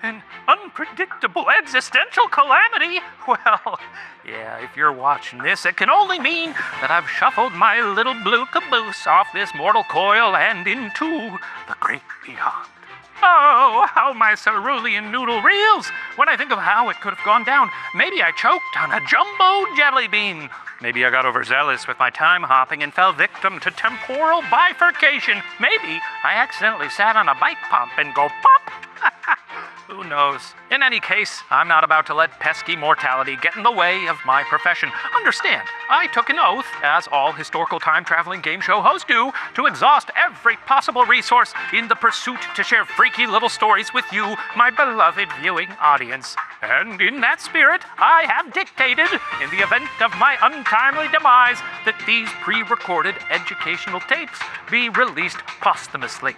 an unpredictable existential calamity. Well, yeah, if you're watching this, it can only mean that I've shuffled my little blue caboose off this mortal coil and into the great beyond. Oh, how my cerulean noodle reels when I think of how it could have gone down. Maybe I choked on a jumbo jelly bean. Maybe I got overzealous with my time hopping and fell victim to temporal bifurcation. Maybe I accidentally sat on a bike pump and go pop. Who knows? In any case, I'm not about to let pesky mortality get in the way of my profession. Understand, I took an oath, as all historical time-traveling game show hosts do, to exhaust every possible resource in the pursuit to share freaky little stories with you, my beloved viewing audience. And in that spirit, I have dictated, in the event of my untimely demise, that these pre-recorded educational tapes be released posthumously.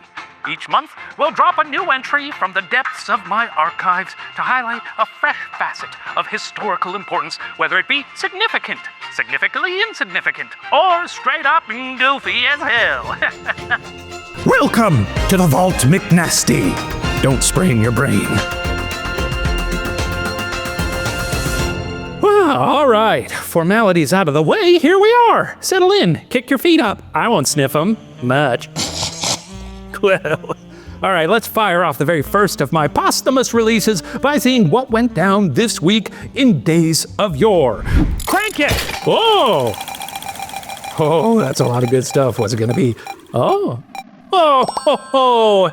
Each month, we'll drop a new entry from the depths of my archives to highlight a fresh facet of historical importance, whether it be significant, significantly insignificant, or straight up goofy as hell. Welcome to the Vault McNasty. Don't sprain your brain. Well, all right. Formalities out of the way, here we are. Settle in. Kick your feet up. I won't sniff them much. Well, all right, let's fire off the very first of my posthumous releases by seeing what went down this week in days of yore. Crank it! Whoa! Oh, that's a lot of good stuff. What's it gonna be? Oh,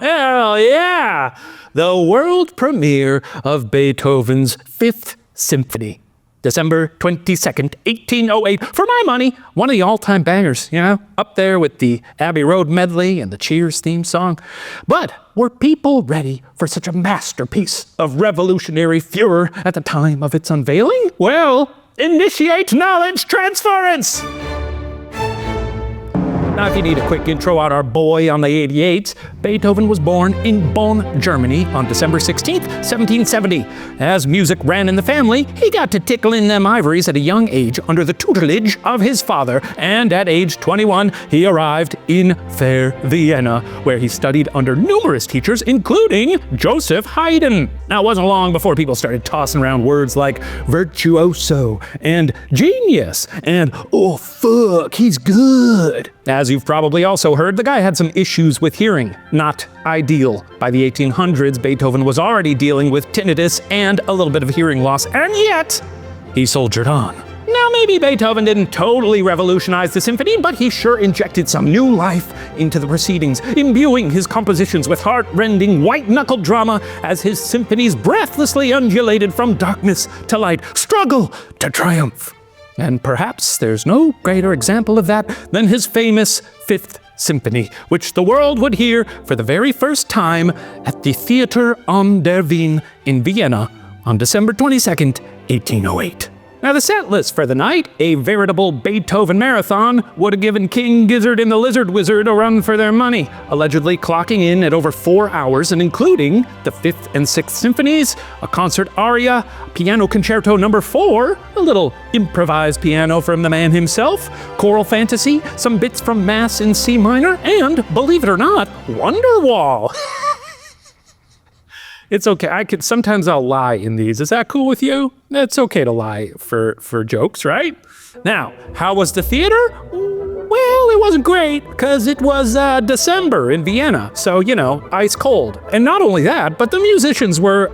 hell yeah! The world premiere of Beethoven's Fifth Symphony. December 22nd, 1808. For my money, one of the all-time bangers, up there with the Abbey Road medley and the Cheers theme song. But were people ready for such a masterpiece of revolutionary furor at the time of its unveiling? Well, initiate knowledge transference! Now, if you need a quick intro on our boy on the 88s, Beethoven was born in Bonn, Germany on December 16th, 1770. As music ran in the family, he got to tickling them ivories at a young age under the tutelage of his father, and at age 21, he arrived in fair Vienna, where he studied under numerous teachers, including Joseph Haydn. Now, it wasn't long before people started tossing around words like virtuoso and genius and, oh, fuck, he's good. As you've probably also heard, the guy had some issues with hearing. Not ideal. By the 1800s, Beethoven was already dealing with tinnitus and a little bit of hearing loss, and yet he soldiered on. Now, maybe Beethoven didn't totally revolutionize the symphony, but he sure injected some new life into the proceedings, imbuing his compositions with heart-rending, white-knuckled drama as his symphonies breathlessly undulated from darkness to light, struggle to triumph. And perhaps there's no greater example of that than his famous Fifth Symphony, which the world would hear for the very first time at the Theater am der Wien in Vienna on December 22nd, 1808. Now, the set list for the night, a veritable Beethoven marathon, would have given King Gizzard and the Lizard Wizard a run for their money, allegedly clocking in at over 4 hours and including the 5th and 6th symphonies, a concert aria, piano concerto number 4, a little improvised piano from the man himself, choral fantasy, some bits from Mass in C minor, and, believe it or not, Wonderwall. It's okay. Sometimes I'll lie in these. Is that cool with you? It's okay to lie for jokes, right? Now, how was the theater? Well, it wasn't great because it was December in Vienna. So, ice cold. And not only that, but the musicians were,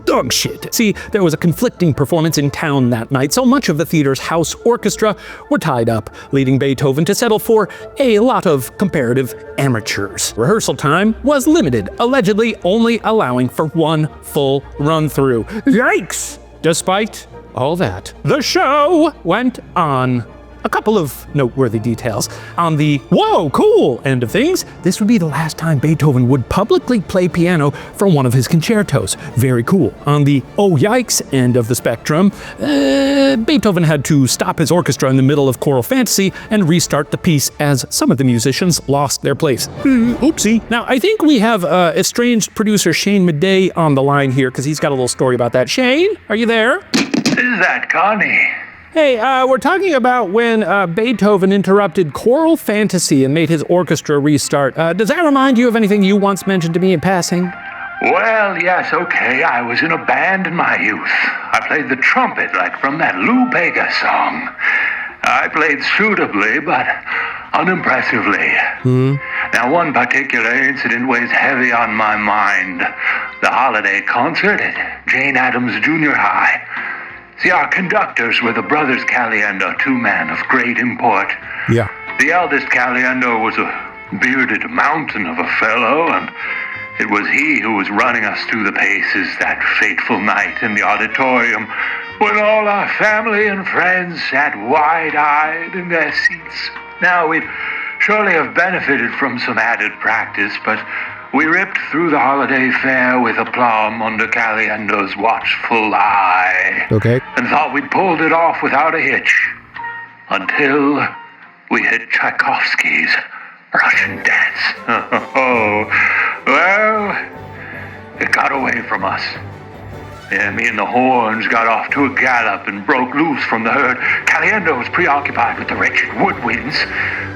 dog shit. See, there was a conflicting performance in town that night, so much of the theater's house orchestra were tied up, leading Beethoven to settle for a lot of comparative amateurs. Rehearsal time was limited, allegedly only allowing for one full run-through. Yikes! Despite all that, the show went on. A couple of noteworthy details. On the whoa, cool end of things, this would be the last time Beethoven would publicly play piano for one of his concertos. Very cool. On the oh yikes end of the spectrum, Beethoven had to stop his orchestra in the middle of choral fantasy and restart the piece as some of the musicians lost their place. Oopsie. Now, I think we have estranged producer Shane Madej on the line here because he's got a little story about that. Shane, are you there? Is that Connie? Hey, we're talking about when Beethoven interrupted choral fantasy and made his orchestra restart. Does that remind you of anything you once mentioned to me in passing? Well, yes, okay. I was in a band in my youth. I played the trumpet like from that Lou Bega song. I played suitably, but unimpressively. Now, one particular incident weighs heavy on my mind. The holiday concert at Jane Addams Junior High. See, our conductors were the brothers Caliendo, two men of great import. Yeah. The eldest Caliendo was a bearded mountain of a fellow, and it was he who was running us through the paces that fateful night in the auditorium when all our family and friends sat wide-eyed in their seats. Now, we'd surely have benefited from some added practice, but we ripped through the holiday fair with aplomb under Caliendo's watchful eye. Okay. And thought we'd pulled it off without a hitch. Until we hit Tchaikovsky's Russian dance. Oh, well, it got away from us. Yeah, me and the horns got off to a gallop and broke loose from the herd. Caliendo was preoccupied with the wretched woodwinds,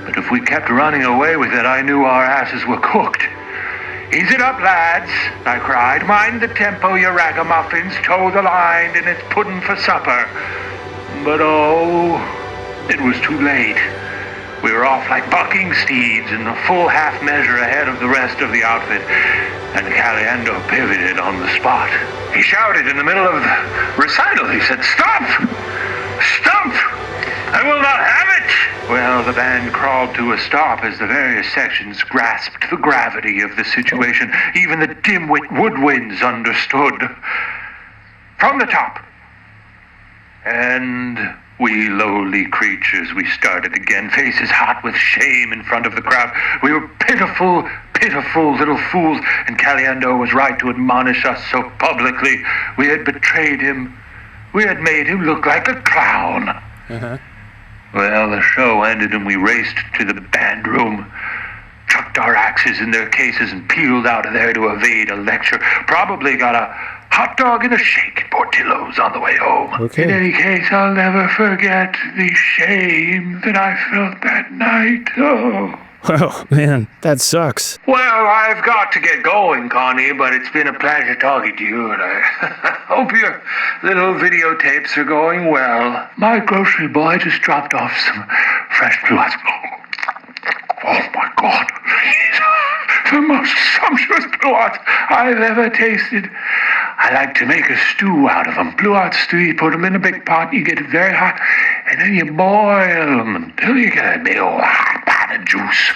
but if we kept running away with it, I knew our asses were cooked. Ease it up, lads, I cried. Mind the tempo, you ragamuffins. Toe the line, and it's pudding for supper. But oh, it was too late. We were off like bucking steeds in a full half measure ahead of the rest of the outfit, and Caliendo pivoted on the spot. He shouted in the middle of the recital. He said, "Stop! Stop! I will not have it!" Well, the band crawled to a stop as the various sections grasped the gravity of the situation. Even the dim-wit woodwinds understood. From the top. And we lowly creatures, we started again, faces hot with shame in front of the crowd. We were pitiful, pitiful little fools, and Caliendo was right to admonish us so publicly. We had betrayed him. We had made him look like a clown. Uh-huh. Well, the show ended and we raced to the band room, chucked our axes in their cases and peeled out of there to evade a lecture. Probably got a hot dog and a shake at Portillo's on the way home. Okay. In any case, I'll never forget the shame that I felt that night. Oh. Well, man, that sucks. Well, I've got to get going, Connie, but it's been a pleasure talking to you, and I hope your little videotapes are going well. My grocery boy just dropped off some fresh blue eyes. Oh, my God. The most sumptuous blue eyes I've ever tasted. I like to make a stew out of them. Blue out stew, you put them in a big pot, you get it very hot, and then you boil them until you get a big old hot pot of juice.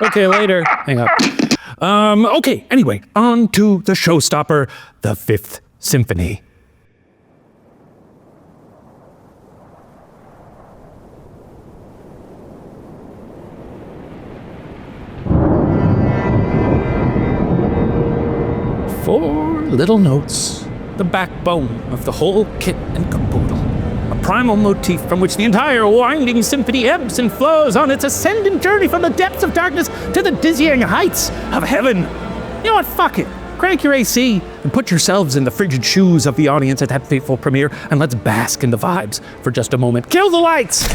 Okay, later. Hang up. Okay, anyway, on to the showstopper, the Fifth Symphony. Four little notes, the backbone of the whole kit and caboodle. A primal motif from which the entire winding symphony ebbs and flows on its ascendant journey from the depths of darkness to the dizzying heights of heaven. You know what, fuck it. Crank your AC and put yourselves in the frigid shoes of the audience at that fateful premiere, and let's bask in the vibes for just a moment. Kill the lights!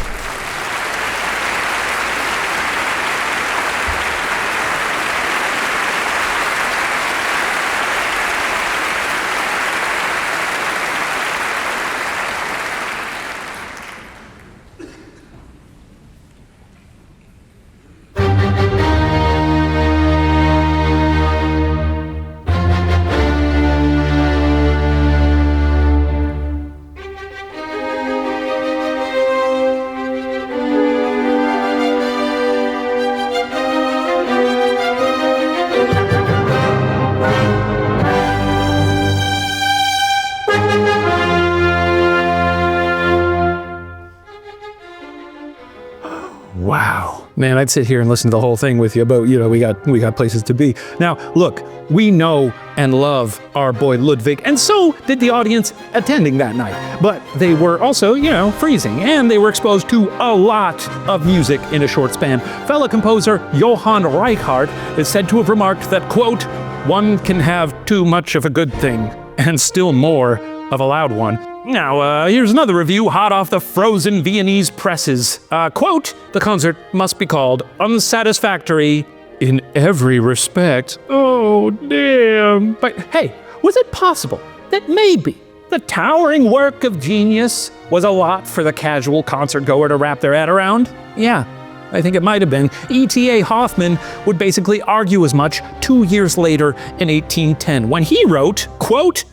Wow. Man, I'd sit here and listen to the whole thing with you, but, we got places to be. Now, look, we know and love our boy Ludwig, and so did the audience attending that night. But they were also, freezing, and they were exposed to a lot of music in a short span. Fellow composer Johann Reichardt is said to have remarked that, quote, "One can have too much of a good thing, and still more of a loud one." Now, here's another review hot off the frozen Viennese presses. Quote, "The concert must be called unsatisfactory in every respect. Oh, damn. But hey, was it possible that maybe the towering work of genius was a lot for the casual concert goer to wrap their head around? Yeah, I think it might have been. E.T.A. Hoffmann would basically argue as much 2 years later in 1810 when he wrote, quote,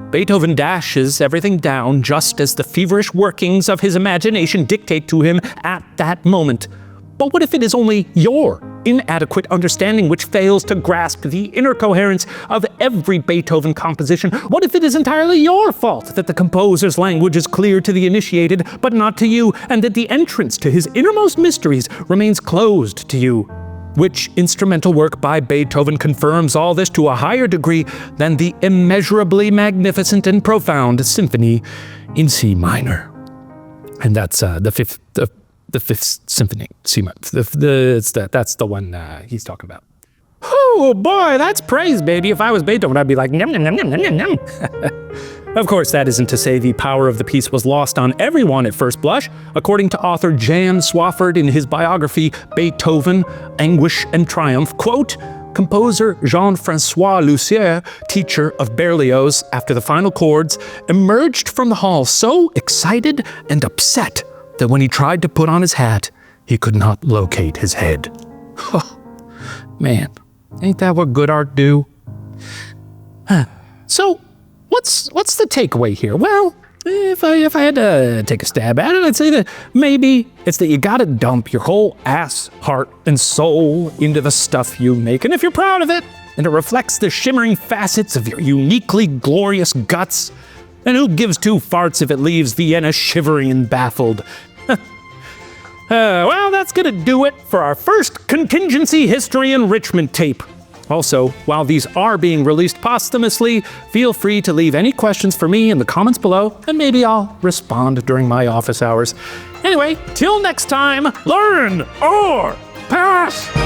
Beethoven dashes everything down just as the feverish workings of his imagination dictate to him at that moment. But what if it is only your inadequate understanding which fails to grasp the inner coherence of every Beethoven composition? What if it is entirely your fault that the composer's language is clear to the initiated, but not to you, and that the entrance to his innermost mysteries remains closed to you? Which instrumental work by Beethoven confirms all this to a higher degree than the immeasurably magnificent and profound Symphony in C minor? And that's the fifth symphony, C minor. That's the one he's talking about. Oh boy, that's praise, baby. If I was Beethoven, I'd be like, yum, yum, yum, yum, yum, yum. Of course, that isn't to say the power of the piece was lost on everyone at first blush. According to author Jan Swafford in his biography, Beethoven, Anguish and Triumph, quote, composer Jean-Francois Lussier, teacher of Berlioz, after the final chords, emerged from the hall so excited and upset that when he tried to put on his hat, he could not locate his head. Oh, man, ain't that what good art do? So, what's the takeaway here? Well, if I had to take a stab at it, I'd say that maybe it's that you gotta dump your whole ass, heart, and soul into the stuff you make. And if you're proud of it, and it reflects the shimmering facets of your uniquely glorious guts, and who gives two farts if it leaves Vienna shivering and baffled? Well, that's gonna do it for our first contingency history enrichment tape. Also, while these are being released posthumously, feel free to leave any questions for me in the comments below, and maybe I'll respond during my office hours. Anyway, till next time, learn or pass!